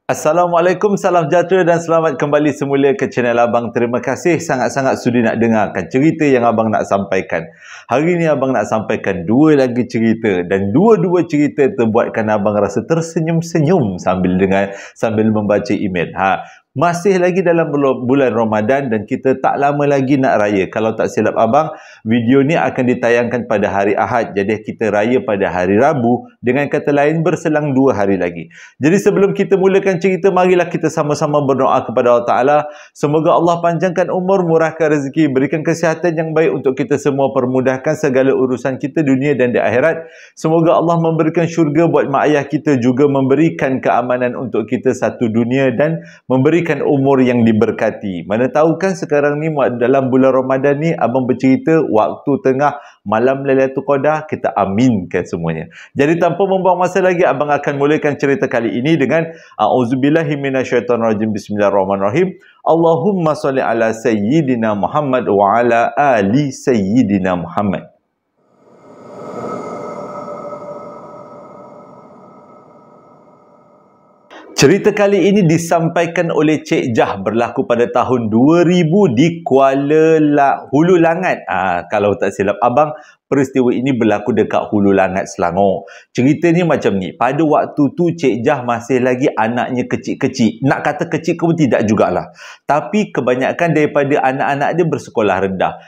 Assalamualaikum, salam sejahtera dan selamat kembali semula ke channel Abang. Terima kasih sangat-sangat sudi nak dengarkan cerita yang Abang nak sampaikan. Hari ini Abang nak sampaikan dua lagi cerita dan dua-dua cerita terbuatkan Abang rasa tersenyum-senyum sambil membaca email. Masih lagi dalam bulan Ramadan dan kita tak lama lagi nak raya. Kalau tak silap Abang, video ni akan ditayangkan pada hari Ahad. Jadi kita raya pada hari Rabu. Dengan kata lain, berselang 2 hari lagi. Jadi sebelum kita mulakan cerita, marilah kita sama-sama berdoa kepada Allah Ta'ala. Semoga Allah panjangkan umur, murahkan rezeki, berikan kesihatan yang baik untuk kita semua, permudahkan segala urusan kita dunia dan di akhirat. Semoga Allah memberikan syurga buat mak ayah kita, juga memberikan keamanan untuk kita satu dunia dan memberikan umur yang diberkati. Mana tahu kan sekarang ni dalam bulan Ramadan ni Abang bercerita waktu tengah malam Lailatul Qadar, kita aminkan semuanya. Jadi tanpa membuang masa lagi, Abang akan mulakan cerita kali ini dengan A'udzubillahi minasyaitonirrajim. Bismillahirrahmanirrahim. Allahumma sholli ala sayyidina Muhammad wa ala ali sayyidina Muhammad. Cerita kali ini disampaikan oleh Cik Jah, berlaku pada tahun 2000 di Hulu Langat. Kalau tak silap Abang, peristiwa ini berlaku dekat Hulu Langat, Selangor. Cerita ni macam ni. Pada waktu tu Cik Jah masih lagi anaknya kecil-kecil. Nak kata kecil pun tidak jugalah. Tapi kebanyakan daripada anak-anak dia bersekolah rendah.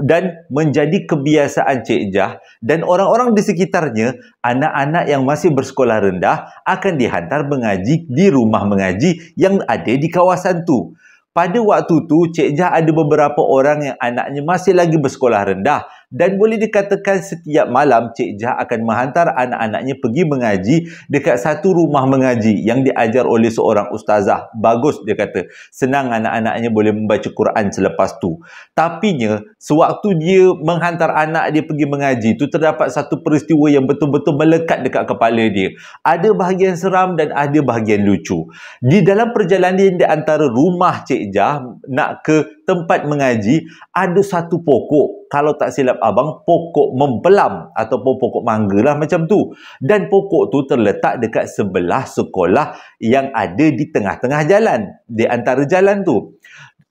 Dan menjadi kebiasaan Cik Jah dan orang-orang di sekitarnya, anak-anak yang masih bersekolah rendah akan dihantar mengaji di rumah mengaji yang ada di kawasan tu. Pada waktu tu, Cik Jah ada beberapa orang yang anaknya masih lagi bersekolah rendah. Dan boleh dikatakan setiap malam Cik Jah akan menghantar anak-anaknya pergi mengaji dekat satu rumah mengaji yang diajar oleh seorang ustazah. Bagus, dia kata. Senang anak-anaknya boleh membaca Quran selepas tu. Tapinya, sewaktu dia menghantar anak dia pergi mengaji tu, terdapat satu peristiwa yang betul-betul melekat dekat kepala dia. Ada bahagian seram dan ada bahagian lucu. Di dalam perjalanan di antara rumah Cik Jah nak ke tempat mengaji, ada satu pokok. Kalau tak silap Abang, pokok mempelam ataupun pokok mangga lah macam tu. Dan pokok tu terletak dekat sebelah sekolah yang ada di tengah-tengah jalan. Di antara jalan tu.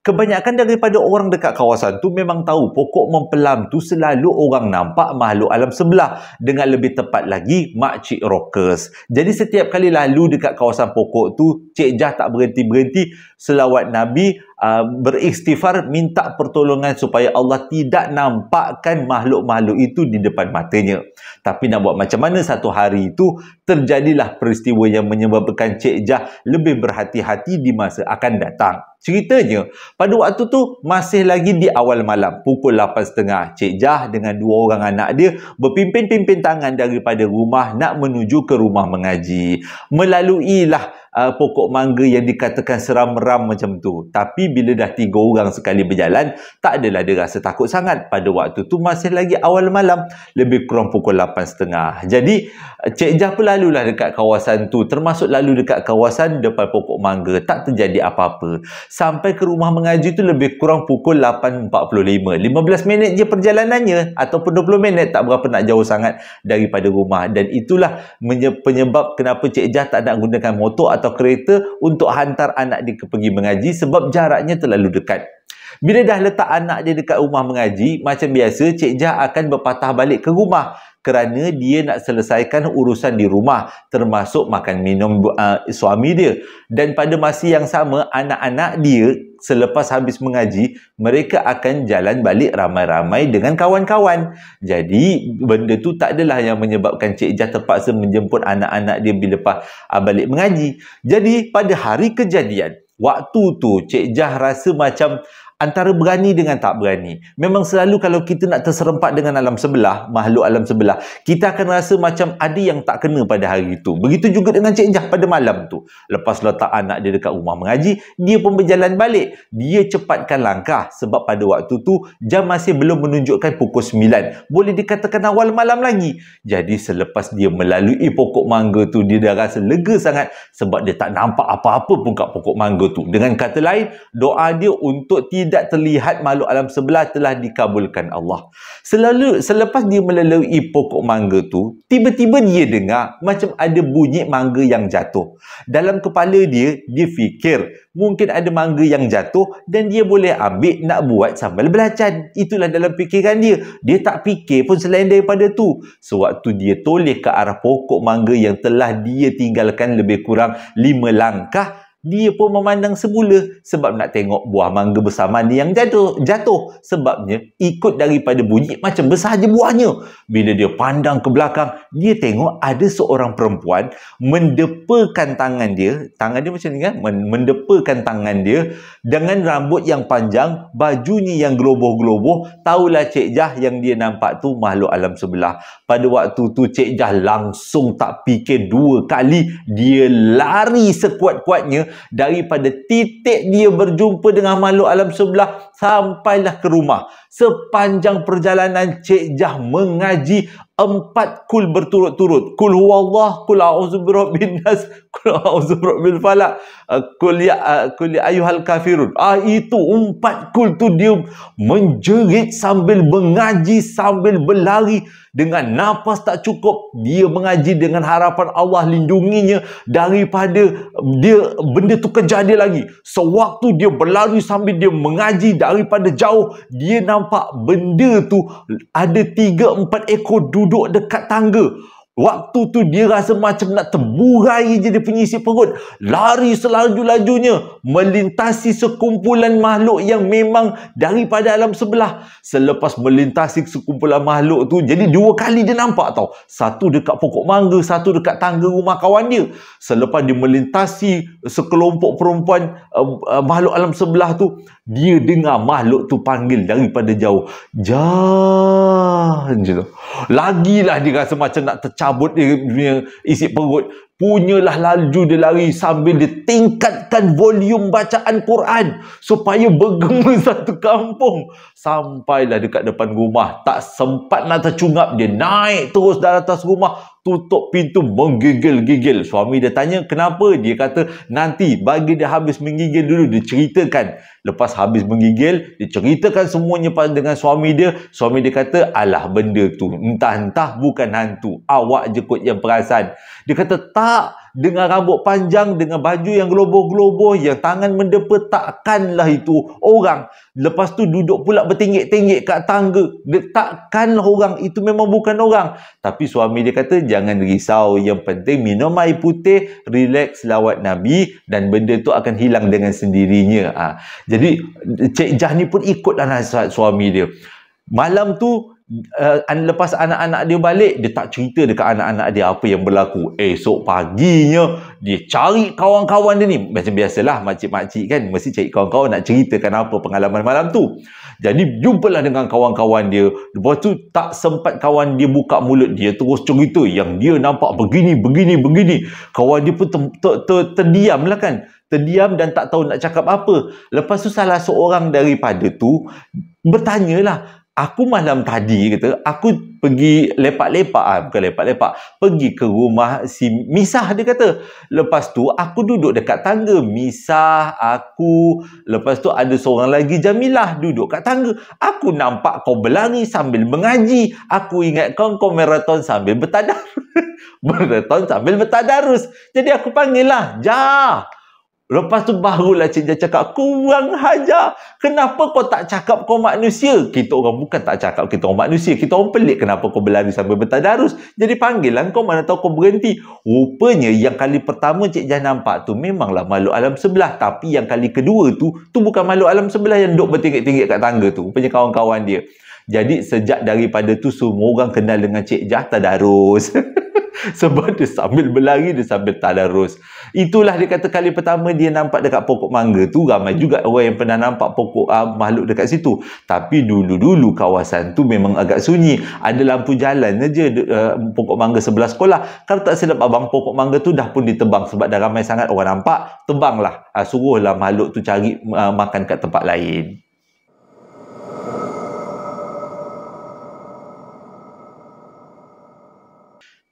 Kebanyakan daripada orang dekat kawasan tu memang tahu pokok mempelam tu selalu orang nampak makhluk alam sebelah. Dengan lebih tepat lagi, makcik rockers. Jadi setiap kali lalu dekat kawasan pokok tu, Cik Jah tak berhenti-berhenti selawat Nabi, beristighfar, minta pertolongan supaya Allah tidak nampakkan makhluk-makhluk itu di depan matanya. Tapi nak buat macam mana, satu hari itu terjadilah peristiwa yang menyebabkan Cik Jah lebih berhati-hati di masa akan datang. Ceritanya, pada waktu tu masih lagi di awal malam, pukul 8.30. Cik Jah dengan 2 orang anak dia berpimpin-pimpin tangan daripada rumah nak menuju ke rumah mengaji. Melaluilah pokok mangga yang dikatakan seram-ram macam tu. Tapi bila dah 3 orang sekali berjalan, tak adalah dia rasa takut sangat. Pada waktu tu masih lagi awal malam, lebih kurang pukul 8.30. Jadi Cik Jah pun lalulah dekat kawasan tu, termasuk lalu dekat kawasan depan pokok mangga. Tak terjadi apa-apa. Sampai ke rumah mengaji tu lebih kurang pukul 8.45. 15 minit je perjalanannya, ataupun 20 minit, tak berapa nak jauh sangat daripada rumah. Dan itulah penyebab kenapa Cik Jah tak nak gunakan motor atau kereta untuk hantar anak dia pergi mengaji, sebab jaraknya terlalu dekat. Bila dah letak anak dia dekat rumah mengaji, macam biasa Cik Jah akan berpatah balik ke rumah kerana dia nak selesaikan urusan di rumah, termasuk makan minum suami dia. Dan pada masa yang sama, anak-anak dia selepas habis mengaji, mereka akan jalan balik ramai-ramai dengan kawan-kawan. Jadi benda tu tak adalah yang menyebabkan Cik Jah terpaksa menjemput anak-anak dia bila balik mengaji. Jadi pada hari kejadian, waktu tu Cik Jah rasa macam antara berani dengan tak berani. Memang selalu kalau kita nak terserempak dengan alam sebelah, makhluk alam sebelah, kita akan rasa macam ada yang tak kena pada hari itu. Begitu juga dengan Cik Jah pada malam tu. Lepas letak anak dia dekat rumah mengaji, dia pun berjalan balik. Dia cepatkan langkah sebab pada waktu tu jam masih belum menunjukkan pukul 9. Boleh dikatakan awal malam lagi. Jadi selepas dia melalui pokok mangga tu, dia dah rasa lega sangat sebab dia tak nampak apa-apa pun kat pokok mangga tu. Dengan kata lain, doa dia untuk tidak tidak terlihat makhluk alam sebelah telah dikabulkan Allah. Selepas dia melalui pokok mangga tu, tiba-tiba dia dengar macam ada bunyi mangga yang jatuh. Dalam kepala dia fikir mungkin ada mangga yang jatuh dan dia boleh ambil nak buat sambal belacan. Itulah dalam fikiran dia. Dia tak fikir pun selain daripada tu. Sewaktu dia toleh ke arah pokok mangga yang telah dia tinggalkan lebih kurang 5 langkah, dia pun memandang semula sebab nak tengok buah mangga bersama dia yang jatuh. Sebabnya ikut daripada bunyi macam besar je buahnya. Bila dia pandang ke belakang, dia tengok ada seorang perempuan mendepakan tangan dia macam ni kan, mendepakan tangan dia dengan rambut yang panjang, bajunya yang geloboh-geloboh. Taulah Cik Jah yang dia nampak tu makhluk alam sebelah. Pada waktu tu Cik Jah langsung tak fikir 2 kali, dia lari sekuat-kuatnya daripada titik dia berjumpa dengan makhluk alam sebelah sampailah ke rumah. Sepanjang perjalanan Cik Jah mengaji 4 kul berturut-turut. Kul huwallah, kul a'udzu birabbin nas, kul a'udzu birabbil falaq, kul ya ayyuhal kafirun. Itu 4 kul tu dia menjerit sambil mengaji, sambil berlari dengan nafas tak cukup. Dia mengaji dengan harapan Allah lindunginya daripada benda tu kejar dia lagi. Sewaktu dia berlari sambil dia mengaji, daripada jauh dia nampak benda tu ada 3-4 ekor duduk dekat tangga. Waktu tu dia rasa macam nak terburai je dia punya isi perut. Lari selaju-lajunya melintasi sekumpulan makhluk yang memang daripada alam sebelah. Selepas melintasi sekumpulan makhluk tu, jadi 2 kali dia nampak tau. Satu dekat pokok mangga, satu dekat tangga rumah kawan dia. Selepas dia melintasi sekelompok perempuan makhluk alam sebelah tu, dia dengar makhluk tu panggil daripada jauh. Jah, macam tu. Lagilah dia rasa macam nak tercabut dia punya isi perut. Punyalah laju dia lari sambil dia tingkatkan volume bacaan Quran supaya bergema satu kampung. Sampailah dekat depan rumah, tak sempat nak tercungap, dia naik terus dari atas rumah, tutup pintu, menggigil-gigil. Suami dia tanya kenapa, dia kata nanti bagi dia habis menggigil dulu, dia ceritakan. Lepas habis menggigil, dia ceritakan semuanya dengan suami dia. Suami dia kata, alah benda tu entah-entah bukan hantu, awak je kot yang perasan. Dia kata tak, dengan rambut panjang, dengan baju yang geloboh-geloboh, yang tangan mendepa, takkanlah itu orang. Lepas tu duduk pula bertinggik-tinggik kat tangga. Dia takkanlah orang, itu memang bukan orang. Tapi suami dia kata jangan risau, yang penting minum air putih, relax, selawat Nabi, dan benda tu akan hilang dengan sendirinya. Jadi Cik Jah ni pun ikutlah nasihat suami dia. Malam tu lepas anak-anak dia balik, dia tak cerita dekat anak-anak dia apa yang berlaku. Esok paginya dia cari kawan-kawan dia ni. Macam biasalah makcik-makcik kan, mesti cari kawan-kawan nak ceritakan apa pengalaman malam tu. Jadi jumpalah dengan kawan-kawan dia. Lepas tu tak sempat kawan dia buka mulut, dia terus cerita yang dia nampak begini. Kawan dia pun terdiam lah kan. Terdiam dan tak tahu nak cakap apa. Lepas tu salah seorang daripada tu bertanyalah, aku malam tadi kata, aku pergi lepak-lepak, bukan lepak-lepak, pergi ke rumah si Misah, dia kata. Lepas tu aku duduk dekat tangga, Misah, aku, lepas tu ada seorang lagi Jamilah duduk kat tangga. Aku nampak kau berlari sambil mengaji. Aku ingat kau maraton sambil bertadarus. Maraton sambil bertadarus. Jadi aku panggil lah, Jah. Lepas tu barulah Cik Jah cakap, kurang hajar. Kenapa kau tak cakap kau manusia? Kita orang bukan tak cakap kita orang manusia. Kita orang pelik kenapa kau berlari sambil bertadarus. Jadi panggilan kau, mana tahu kau berhenti. Rupanya yang kali pertama Cik Jah nampak tu memanglah makhluk alam sebelah. Tapi yang kali kedua tu bukan makhluk alam sebelah yang duduk bertinggik-tinggik kat tangga tu. Rupanya kawan-kawan dia. Jadi sejak daripada tu semua orang kenal dengan Cik Jah tadarus. Sebab dia sambil berlari, dia sambil tadarus. Itulah dia kata kali pertama dia nampak dekat pokok mangga tu. Ramai juga orang yang pernah nampak pokok makhluk dekat situ. Tapi dulu-dulu kawasan tu memang agak sunyi. Ada lampu jalan saja pokok mangga sebelah sekolah. Kalau tak silap abang, pokok mangga tu dah pun ditebang sebab dah ramai sangat orang nampak. Tebanglah, suruhlah makhluk tu cari makan kat tempat lain.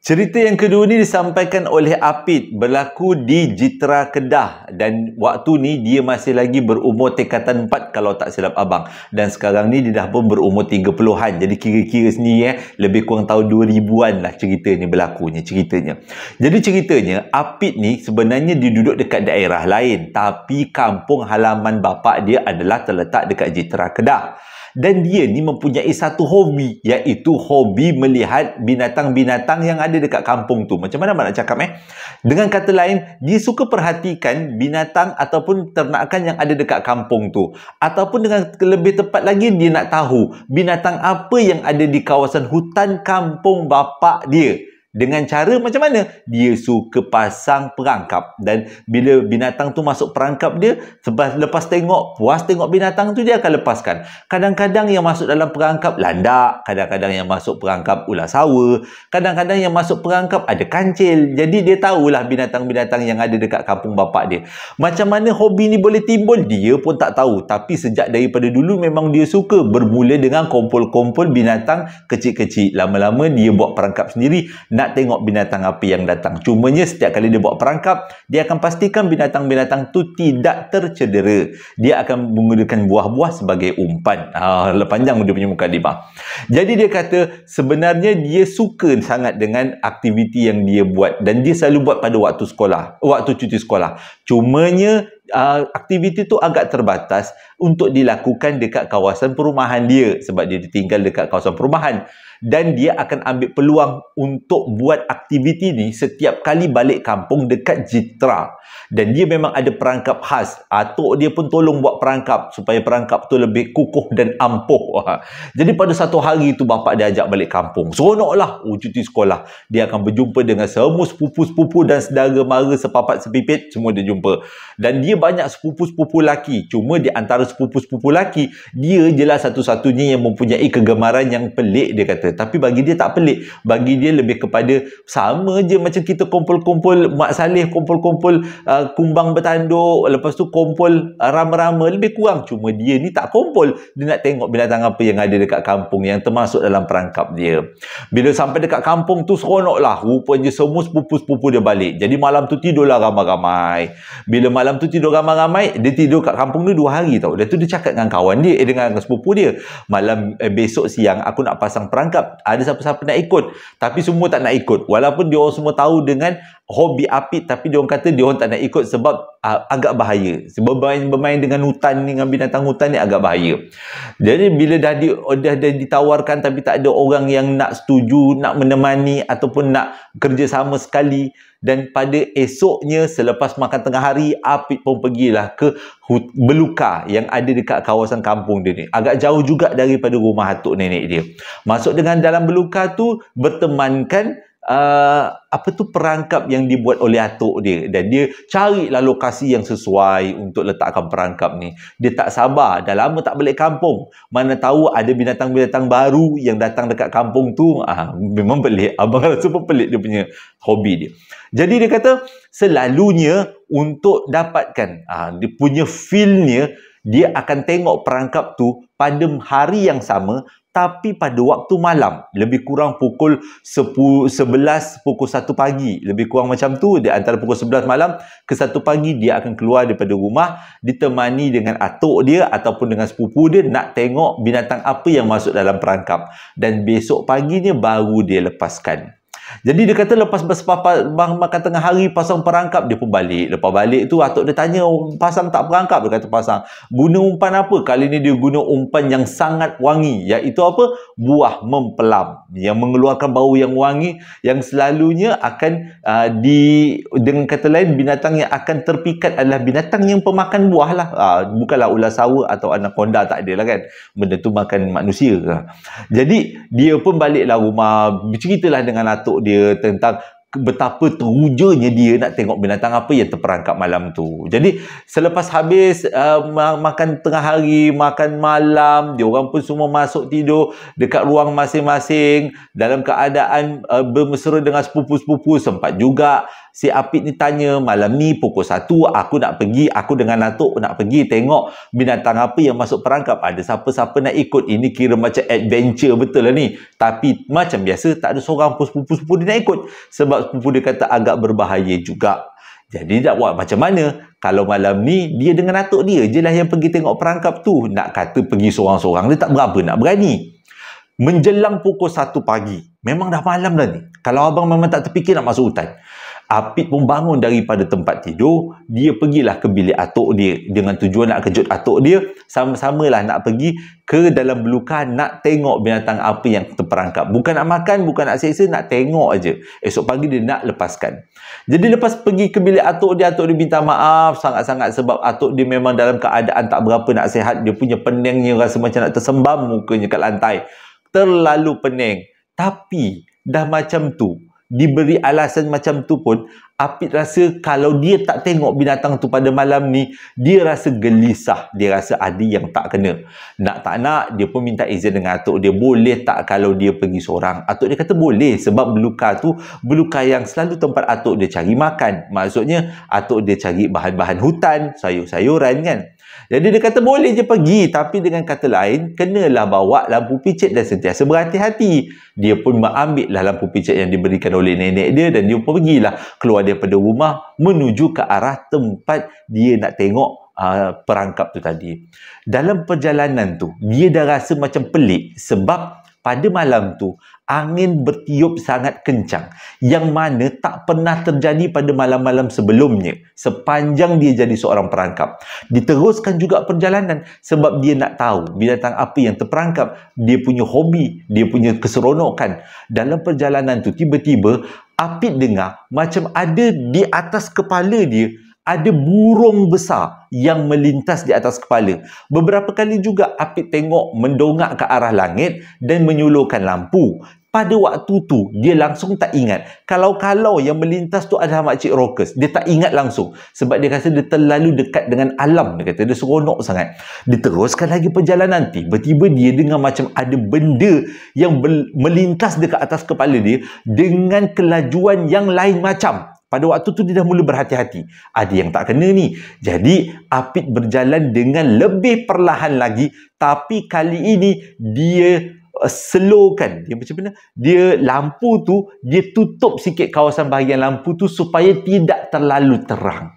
Cerita yang kedua ni disampaikan oleh Apit, berlaku di Jitra Kedah, dan waktu ni dia masih lagi berumur tingkatan 4 kalau tak silap abang, dan sekarang ni dia dah pun berumur 30-an. Jadi kira-kira sendiri lebih kurang tahun 2000-an lah cerita ni berlakunya ceritanya. Jadi ceritanya Apit ni sebenarnya dia duduk dekat daerah lain, tapi kampung halaman bapa dia adalah terletak dekat Jitra Kedah. Dan dia ni mempunyai satu hobi, iaitu hobi melihat binatang-binatang yang ada dekat kampung tu. Macam mana nak cakap Dengan kata lain, dia suka perhatikan binatang ataupun ternakan yang ada dekat kampung tu. Ataupun dengan lebih tepat lagi, dia nak tahu binatang apa yang ada di kawasan hutan kampung bapa dia. Dengan cara macam mana? Dia suka pasang perangkap. Dan bila binatang tu masuk perangkap dia, lepas puas tengok binatang tu, dia akan lepaskan. Kadang-kadang yang masuk dalam perangkap landak, kadang-kadang yang masuk perangkap ular sawa, kadang-kadang yang masuk perangkap ada kancil. Jadi dia tahulah binatang-binatang yang ada dekat kampung bapa dia. Macam mana hobi ni boleh timbul, dia pun tak tahu. Tapi sejak daripada dulu memang dia suka. Bermula dengan kumpul-kumpul binatang kecil-kecil. Lama-lama dia buat perangkap sendiri, nak tengok binatang apa yang datang. Cumanya setiap kali dia buat perangkap, dia akan pastikan binatang-binatang tu tidak tercedera. Dia akan menggunakan buah-buah sebagai umpan. Panjang dia punya mukadimah. Jadi dia kata sebenarnya dia suka sangat dengan aktiviti yang dia buat, dan dia selalu buat pada waktu cuti sekolah. Cumanya aktiviti tu agak terbatas untuk dilakukan dekat kawasan perumahan dia, sebab dia tinggal dekat kawasan perumahan. Dan dia akan ambil peluang untuk buat aktiviti ni setiap kali balik kampung dekat Jitra. Dan dia memang ada perangkap khas. Atuk dia pun tolong buat perangkap supaya perangkap tu lebih kukuh dan ampuh. Jadi pada satu hari tu bapa dia ajak balik kampung. Seronoklah cuti sekolah. Dia akan berjumpa dengan semua sepupu-sepupu dan saudara mara sepapat sepipit, semua dia jumpa. Dan dia banyak sepupu-sepupu lelaki. Cuma di antara sepupu-sepupu lelaki, dia je lah satu-satunya yang mempunyai kegemaran yang pelik, dia kata. Tapi bagi dia tak pelik. Bagi dia lebih kepada sama je macam kita kumpul-kumpul Mak Saleh, kumpul-kumpul kumbang bertanduk, lepas tu kumpul rama-rama, lebih kurang. Cuma dia ni tak kumpul. Dia nak tengok binatang apa yang ada dekat kampung yang termasuk dalam perangkap dia. Bila sampai dekat kampung tu, seronoklah. Rupanya semua sepupu-sepupu dia balik. Jadi malam tu tidurlah ramai-ramai. Bila malam tu tidur ramai-ramai, dia tidur kat kampung tu 2 hari tau. Dia tu dia cakap dengan kawan dia, dengan sepupu dia, malam besok siang aku nak pasang perangkap. Ada siapa-siapa nak ikut? Tapi semua tak nak ikut. Walaupun dia orang semua tahu dengan hobi Apit, tapi dia orang kata dia orang tak nak ikut sebab agak bahaya. Sebab bermain dengan hutan ni, dengan binatang hutan ni agak bahaya. Jadi bila dah ditawarkan tapi tak ada orang yang nak setuju, nak menemani ataupun nak kerjasama sekali. Dan pada esoknya selepas makan tengah hari, Apit pun pergilah ke Belukar yang ada dekat kawasan kampung dia ni. Agak jauh juga daripada rumah atuk nenek dia. Masuk dengan dalam Belukar tu, bertemankan perangkap yang dibuat oleh atuk dia, dan dia carilah lokasi yang sesuai untuk letakkan perangkap ni. Dia tak sabar, dah lama tak balik kampung, mana tahu ada binatang-binatang baru yang datang dekat kampung tu. Memang pelik, abang rasa pun pelik dia punya hobi dia. Jadi dia kata selalunya untuk dapatkan dia punya feel-nya, dia akan tengok perangkap tu pada hari yang sama, tapi pada waktu malam, lebih kurang pukul 11, pukul 1 pagi. Lebih kurang macam tu, di antara pukul 11 malam ke 1 pagi, dia akan keluar daripada rumah, ditemani dengan atuk dia ataupun dengan sepupu dia, nak tengok binatang apa yang masuk dalam perangkap. Dan besok paginya baru dia lepaskan. Jadi dia kata lepas makan tengah hari, pasang perangkap, dia pun balik. Lepas balik tu atuk dia tanya, pasang tak perangkap? Dia kata pasang. Guna umpan apa? Kali ni dia guna umpan yang sangat wangi, iaitu apa? Buah mempelam yang mengeluarkan bau yang wangi, yang selalunya akan dengan kata lain, binatang yang akan terpikat adalah binatang yang pemakan buah lah. Bukanlah ular sawa atau anaconda, tak ada lah kan. Benda tu makan manusia. Jadi dia pun baliklah rumah, berceritalah dengan atuk dia tentang betapa terujanya dia nak tengok binatang apa yang terperangkap malam tu. Jadi selepas habis makan tengah hari, makan malam, dia orang pun semua masuk tidur dekat ruang masing-masing dalam keadaan bermesra dengan sepupu-sepupu. Sempat juga Si Apit ni tanya, malam ni pukul 1 aku nak pergi, aku dengan Atuk nak pergi tengok binatang apa yang masuk perangkap. Ada siapa-siapa nak ikut? Ini kira macam adventure betul lah ni. Tapi macam biasa tak ada seorang pun sepupu-sepupu dia nak ikut. Sebab sepupu dia kata agak berbahaya juga. Jadi nak buat macam mana? Kalau malam ni dia dengan Atuk dia je lah yang pergi tengok perangkap tu. Nak kata pergi seorang-seorang dia tak berapa nak berani. Menjelang pukul 1 pagi. Memang dah malam dah ni. Kalau abang memang tak terfikir nak masuk hutan. Apit pun bangun daripada tempat tidur. Dia pergilah ke bilik atuk dia. Dengan tujuan nak kejut atuk dia. Sama-samalah nak pergi ke dalam belukar. Nak tengok binatang apa yang terperangkap. Bukan nak makan, bukan nak seksa. Nak tengok aja. Esok pagi dia nak lepaskan. Jadi lepas pergi ke bilik atuk dia minta maaf sangat-sangat. Sebab atuk dia memang dalam keadaan tak berapa nak sihat. Dia punya peningnya rasa macam nak tersembam mukanya kat lantai. Terlalu pening. Tapi dah macam tu, diberi alasan macam tu pun, Apit rasa kalau dia tak tengok binatang tu pada malam ni, dia rasa gelisah. Dia rasa ada yang tak kena. Nak tak nak, dia pun minta izin dengan atuk dia. Boleh tak kalau dia pergi seorang? Atuk dia kata boleh. Sebab belukar tu, belukar yang selalu tempat atuk dia cari makan. Maksudnya, atuk dia cari bahan-bahan hutan, sayur-sayuran kan. Jadi dia kata boleh je pergi. Tapi dengan kata lain, kenalah bawa lampu picit dan sentiasa berhati-hati. Dia pun mengambil lah lampu picit yang diberikan oleh nenek dia. Dan dia pun pergilah keluar daripada rumah menuju ke arah tempat dia nak tengok perangkap tu tadi. Dalam perjalanan tu, dia dah rasa macam pelik. Sebab pada malam tu, angin bertiup sangat kencang. Yang mana tak pernah terjadi pada malam-malam sebelumnya. Sepanjang dia jadi seorang perangkap. Diteruskan juga perjalanan. Sebab dia nak tahu binatang apa yang terperangkap. Dia punya hobi. Dia punya keseronokan. Dalam perjalanan tu, tiba-tiba, Apit dengar macam ada di atas kepala dia. Ada burung besar yang melintas di atas kepala. Beberapa kali juga Apit tengok mendongak ke arah langit dan menyulurkan lampu. Pada waktu tu, dia langsung tak ingat. Kalau yang melintas tu adalah Makcik Rockers. Dia tak ingat langsung. Sebab dia rasa dia terlalu dekat dengan alam. Dia kata dia seronok sangat. Dia teruskan lagi perjalanan. Tiba-tiba dia dengar macam ada benda yang melintas dekat atas kepala dia dengan kelajuan yang lain macam. Pada waktu tu dia dah mula berhati-hati. Ada yang tak kena ni. Jadi Apit berjalan dengan lebih perlahan lagi. Tapi kali ini dia slowkan. Dia macam mana? Dia lampu tu, dia tutup sikit kawasan bahagian lampu tu supaya tidak terlalu terang.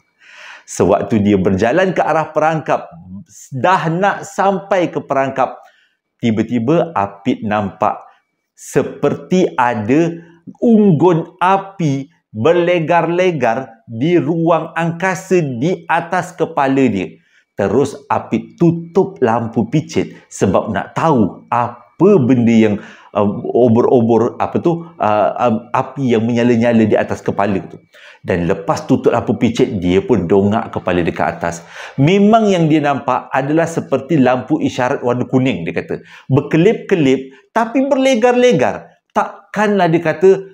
Sewaktu dia berjalan ke arah perangkap, dah nak sampai ke perangkap, tiba-tiba Apit nampak seperti ada unggun api berlegar-legar di ruang angkasa di atas kepala dia. Terus Apit tutup lampu picit sebab nak tahu apa benda yang obor-obor api yang menyala-nyala di atas kepala tu. Dan lepas tutup lampu picit, dia pun dongak kepala dia ke atas. Memang yang dia nampak adalah seperti lampu isyarat warna kuning, dia kata. Berkelip-kelip tapi berlegar-legar. Takkanlah dia kata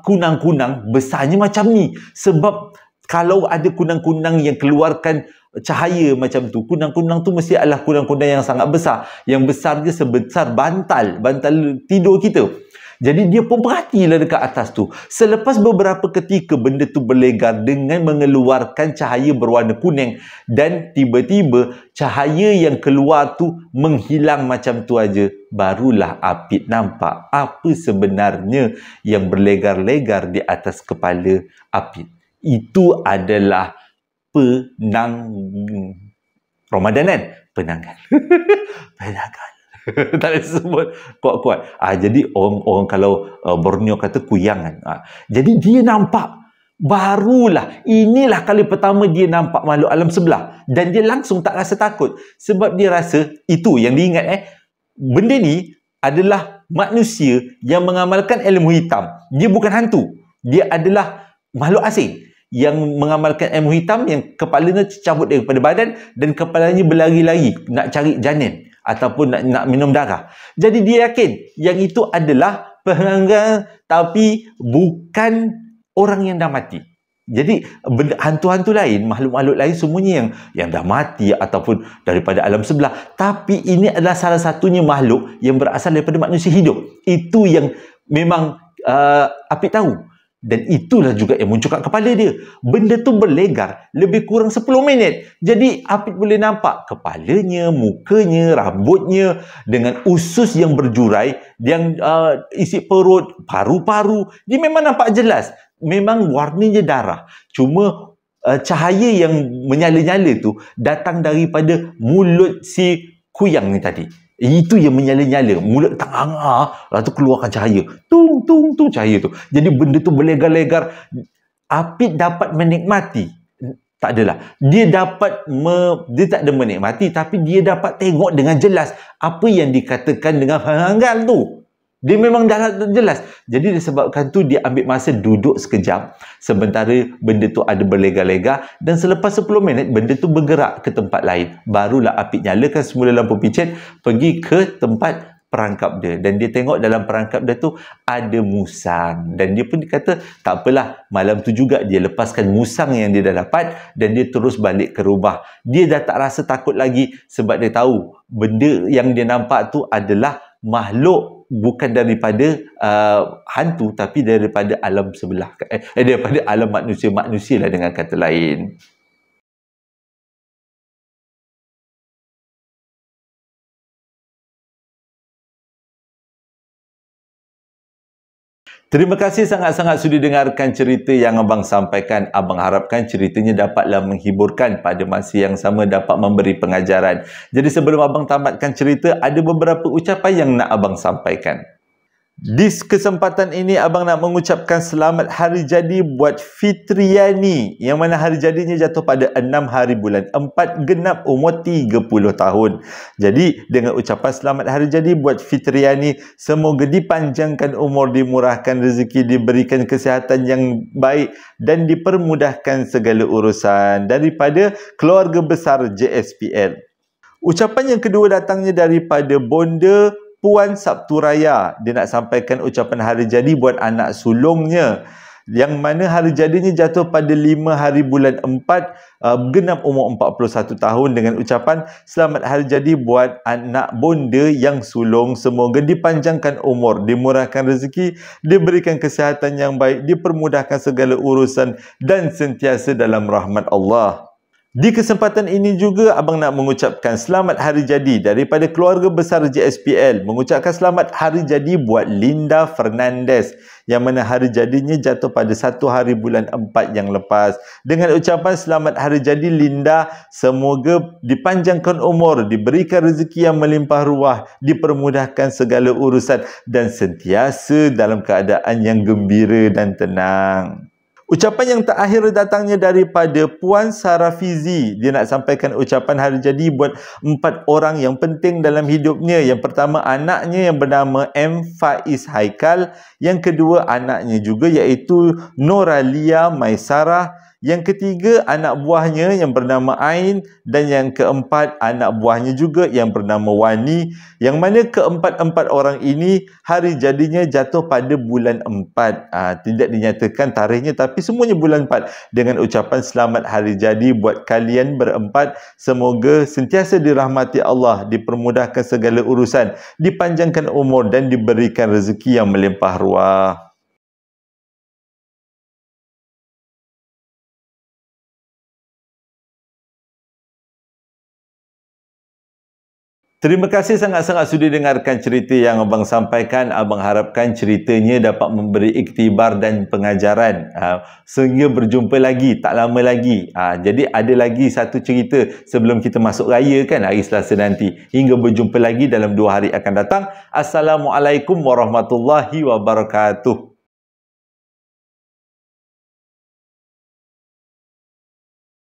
kunang-kunang besarnya macam ni. Sebab kalau ada kunang-kunang yang keluarkan cahaya macam tu, kunang-kunang tu mesti adalah kunang-kunang yang sangat besar. Yang besar dia sebesar bantal tidur kita. Jadi dia pun perhatilah dekat atas tu. Selepas beberapa ketika benda tu berlegar dengan mengeluarkan cahaya berwarna kuning. Dan tiba-tiba cahaya yang keluar tu menghilang macam tu aja. Barulah Apit nampak apa sebenarnya yang berlegar-legar di atas kepala Apit. Itu adalah Ramadanan. Penangan. Penangan. Tak boleh sebut kuat-kuat. Jadi orang kalau Borneo kata kuyangan. Jadi dia nampak. Barulah. Inilah kali pertama dia nampak makhluk alam sebelah. Dan dia langsung tak rasa takut. Sebab dia rasa, itu yang diingat benda ni adalah manusia yang mengamalkan ilmu hitam. Dia bukan hantu. Dia adalah makhluk asing yang mengamalkan ilmu hitam, yang kepalanya cabut daripada badan dan kepalanya berlari-lari nak cari janin ataupun nak minum darah. Jadi dia yakin yang itu adalah penanggal, tapi bukan orang yang dah mati. Jadi hantu-hantu lain, makhluk-makhluk lain semuanya yang dah mati ataupun daripada alam sebelah. Tapi ini adalah salah satunya makhluk yang berasal daripada manusia hidup. Itu yang memang Apit tahu. Dan itulah juga yang muncul kat kepala dia. Benda tu berlegar lebih kurang 10 minit. Jadi Apit boleh nampak kepalanya, mukanya, rambutnya dengan usus yang berjurai, yang isi perut, paru-paru. Dia memang nampak jelas. Memang warnanya darah. Cuma cahaya yang menyala-nyala tu datang daripada mulut si kuyang ni tadi. Itu yang menyala-nyala. Mulut tengah, lalu keluarkan cahaya. Tung, tung, tung cahaya tu. Jadi benda tu berlegar-legar. Apit dapat menikmati. Tak adalah. Dia tak ada menikmati, tapi dia dapat tengok dengan jelas apa yang dikatakan dengan hanggal tu. Dia memang dah jelas. Jadi disebabkan tu dia ambil masa duduk sekejap. Sementara benda tu ada berlegar-legar. Dan selepas 10 minit, benda tu bergerak ke tempat lain. Barulah Apit nyalakan semula lampu picit. Pergi ke tempat perangkap dia. Dan dia tengok dalam perangkap dia tu ada musang. Dan dia pun kata, tak apalah. Malam tu juga dia lepaskan musang yang dia dah dapat. Dan dia terus balik ke rumah. Dia dah tak rasa takut lagi. Sebab dia tahu benda yang dia nampak tu adalah makhluk, bukan daripada hantu, tapi daripada alam sebelah, daripada alam manusia lah dengan kata lain. Terima kasih sangat-sangat sudi dengarkan cerita yang abang sampaikan. Abang harapkan ceritanya dapatlah menghiburkan, pada masa yang sama dapat memberi pengajaran. Jadi sebelum abang tamatkan cerita, ada beberapa ucapan yang nak abang sampaikan. Di kesempatan ini abang nak mengucapkan selamat hari jadi buat Fitriani, yang mana hari jadinya jatuh pada 6 hari bulan 4 genap umur 30 tahun. Jadi dengan ucapan selamat hari jadi buat Fitriani, semoga dipanjangkan umur, dimurahkan rezeki, diberikan kesihatan yang baik dan dipermudahkan segala urusan daripada keluarga besar JSPL. Ucapan yang kedua datangnya daripada Bonda Puan Sabtu Raya. Dia nak sampaikan ucapan hari jadi buat anak sulungnya, yang mana hari jadinya jatuh pada 5 hari bulan 4 genap umur 41 tahun, dengan ucapan selamat hari jadi buat anak bonda yang sulung, semoga dipanjangkan umur, dimurahkan rezeki, diberikan kesihatan yang baik, dipermudahkan segala urusan dan sentiasa dalam rahmat Allah. Di kesempatan ini juga abang nak mengucapkan selamat hari jadi daripada keluarga besar JSPL. Mengucapkan selamat hari jadi buat Linda Fernandez, yang mana hari jadinya jatuh pada 1 hari bulan 4 yang lepas. Dengan ucapan selamat hari jadi Linda, semoga dipanjangkan umur, diberikan rezeki yang melimpah ruah, dipermudahkan segala urusan dan sentiasa dalam keadaan yang gembira dan tenang. Ucapan yang terakhir datangnya daripada Puan Sarafizi. Dia nak sampaikan ucapan hari jadi buat 4 orang yang penting dalam hidupnya. Yang pertama, anaknya yang bernama M. Faiz Haikal. Yang kedua, anaknya juga iaitu Noralia Maisarah. Yang ketiga, anak buahnya yang bernama Ain. Dan yang keempat, anak buahnya juga yang bernama Wani. Yang mana keempat-empat orang ini hari jadinya jatuh pada bulan 4. Tidak dinyatakan tarikhnya, tapi semuanya bulan 4. Dengan ucapan selamat hari jadi buat kalian berempat. Semoga sentiasa dirahmati Allah, dipermudahkan segala urusan, dipanjangkan umur dan diberikan rezeki yang melimpah ruah. Terima kasih sangat-sangat sudi dengarkan cerita yang abang sampaikan. Abang harapkan ceritanya dapat memberi iktibar dan pengajaran. Sehingga berjumpa lagi, tak lama lagi. Jadi ada lagi satu cerita sebelum kita masuk raya kan, hari Selasa nanti. Hingga berjumpa lagi dalam 2 hari akan datang. Assalamualaikum warahmatullahi wabarakatuh.